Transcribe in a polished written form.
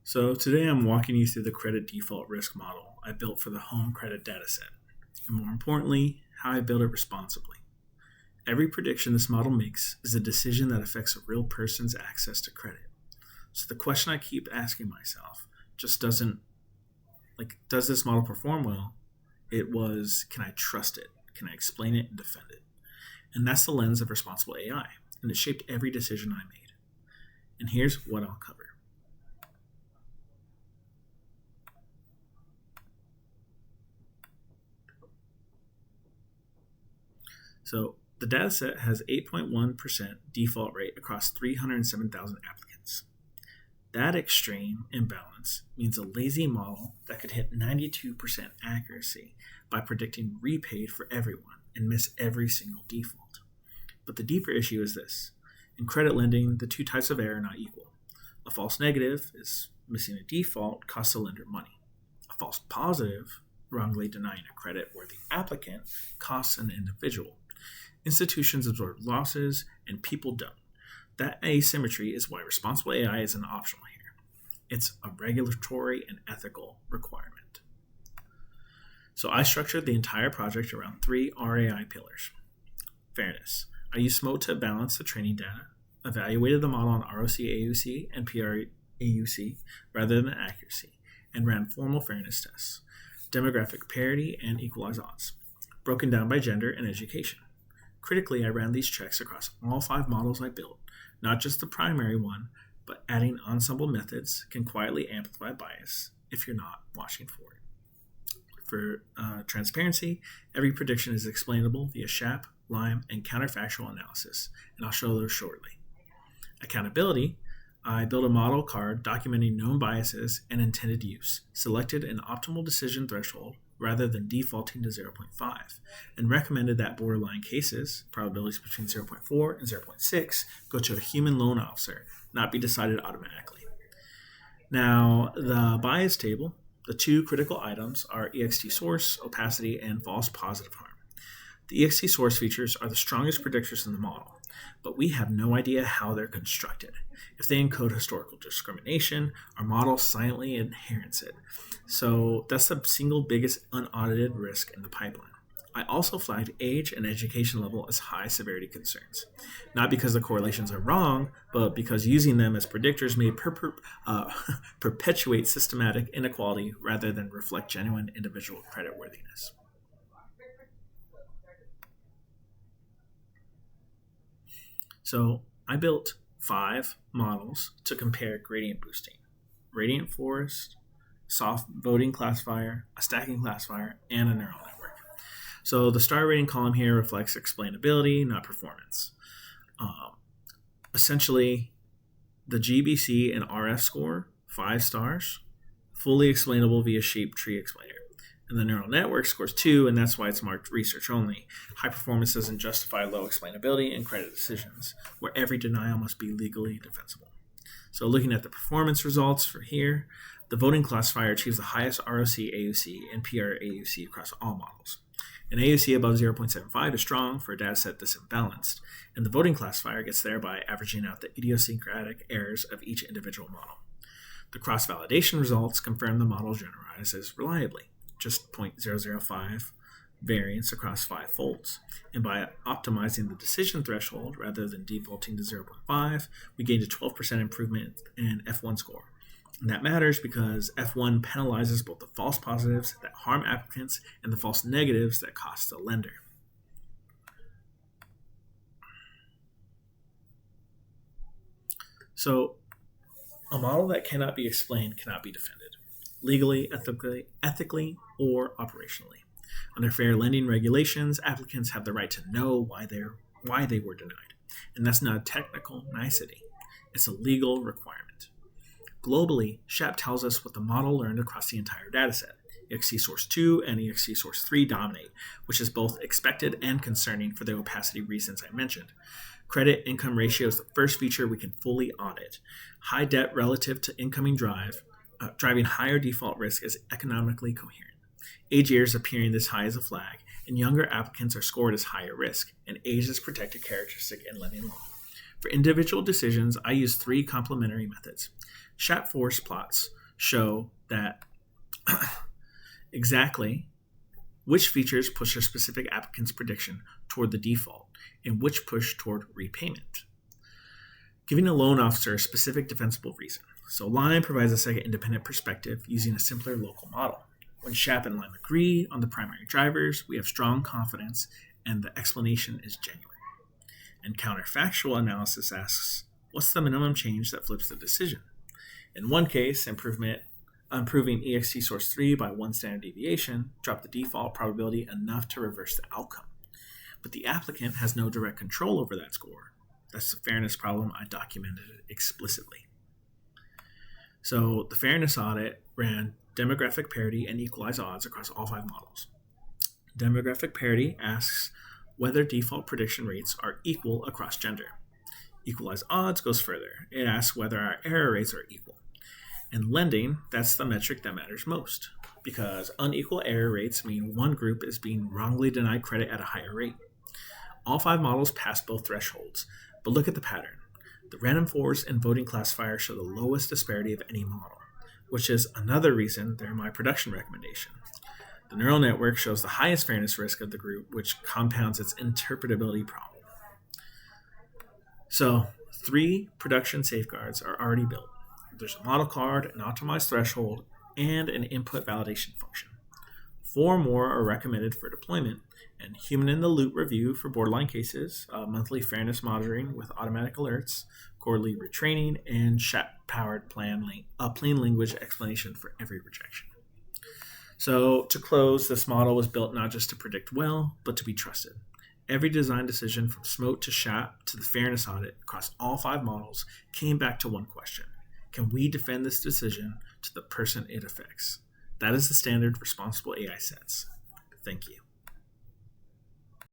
So today I'm walking you through the credit default risk model I built for the home credit dataset, and more importantly, how I built it responsibly. Every prediction this model makes is a decision that affects a real person's access to credit. So the question I keep asking myself just doesn't, does this model perform well? It was, can I trust it? Can I explain it and defend it? And that's the lens of responsible AI, and it shaped every decision I made. And here's what I'll cover. So the dataset has 8.1% default rate across 307,000 applicants. That extreme imbalance means a lazy model that could hit 92% accuracy by predicting repaid for everyone and miss every single default. But the deeper issue is this. In credit lending, the two types of error are not equal. A false negative is missing a default costs the lender money. A false positive, wrongly denying a credit-worthy applicant, costs an individual. Institutions absorb losses, and people don't. That asymmetry is why responsible AI isn't optional here. It's a regulatory and ethical requirement. So I structured the entire project around three RAI pillars. Fairness. I used SMOTE to balance the training data, evaluated the model on ROC AUC and PR AUC rather than accuracy, and ran formal fairness tests, demographic parity, and equalized odds, broken down by gender and education. Critically, I ran these checks across all 5 models I built, not just the primary one, but adding ensemble methods can quietly amplify bias if you're not watching for it. For transparency, every prediction is explainable via SHAP, LIME, and counterfactual analysis, and I'll show those shortly. Accountability, I built a model card documenting known biases and intended use, selected an optimal decision threshold rather than defaulting to 0.5, and recommended that borderline cases, probabilities between 0.4 and 0.6, go to a human loan officer, not be decided automatically. Now, the bias table, the 2 critical items are ext source, opacity, and false positive harm. The ext source features are the strongest predictors in the model, but we have no idea how they're constructed. If they encode historical discrimination, our model silently inherits it. So that's the single biggest unaudited risk in the pipeline. I also flagged age and education level as high severity concerns, not because the correlations are wrong, but because using them as predictors may perpetuate systematic inequality rather than reflect genuine individual creditworthiness. So I built 5 models to compare gradient boosting, radiant forest, soft voting classifier, a stacking classifier, and a neural network. So the star rating column here reflects explainability, not performance. Essentially, the GBC and RF score, 5 stars, fully explainable via shape tree explainer. And the neural network scores 2, and that's why it's marked research only. High performance doesn't justify low explainability and credit decisions, where every denial must be legally defensible. So looking at the performance results for here, the voting classifier achieves the highest ROC AUC and PR AUC across all models. An AUC above 0.75 is strong for a dataset this imbalanced, and the voting classifier gets there by averaging out the idiosyncratic errors of each individual model. The cross-validation results confirm the model generalizes reliably, just 0.005 variance across 5 folds. And by optimizing the decision threshold rather than defaulting to 0.5, we gained a 12% improvement in F1 score. And that matters because F1 penalizes both the false positives that harm applicants and the false negatives that cost the lender. So a model that cannot be explained cannot be defended, legally, ethically, or operationally. Under fair lending regulations, applicants have the right to know why they were denied. And that's not a technical nicety. It's a legal requirement. Globally, SHAP tells us what the model learned across the entire dataset. ext source 2 and ext source 3 dominate, which is both expected and concerning for the opacity reasons I mentioned. Credit income ratio is the first feature we can fully audit. High debt relative to incoming driving higher default risk is economically coherent. Age years appearing this high as a flag, and younger applicants are scored as higher risk, and age is protected characteristic in lending law. For individual decisions, I use 3 complementary methods. SHAP force plots show that exactly which features push a specific applicant's prediction toward the default and which push toward repayment. Giving a loan officer a specific defensible reason. So Lime provides a second independent perspective using a simpler local model. When Shap and Lime agree on the primary drivers, we have strong confidence and the explanation is genuine. And counterfactual analysis asks, what's the minimum change that flips the decision? In one case, improving ext source 3 by 1 standard deviation dropped the default probability enough to reverse the outcome. But the applicant has no direct control over that score. That's the fairness problem I documented explicitly. So the fairness audit ran demographic parity and equalized odds across all 5 models. Demographic parity asks whether default prediction rates are equal across gender. Equalized odds goes further. It asks whether our error rates are equal. And lending, that's the metric that matters most, because unequal error rates mean one group is being wrongly denied credit at a higher rate. All 5 models pass both thresholds, but look at the pattern. The random forest and voting classifier show the lowest disparity of any model, which is another reason they're my production recommendation. The neural network shows the highest fairness risk of the group, which compounds its interpretability problem. So 3 production safeguards are already built. There's a model card, an optimized threshold, and an input validation function. 4 more are recommended for deployment, and human-in-the-loop review for borderline cases, monthly fairness monitoring with automatic alerts, quarterly retraining, and chat-powered plain language explanation for every rejection. So to close, this model was built not just to predict well, but to be trusted. Every design decision from SMOTE to SHAP to the fairness audit across all 5 models came back to one question. Can we defend this decision to the person it affects? That is the standard responsible AI sets. Thank you.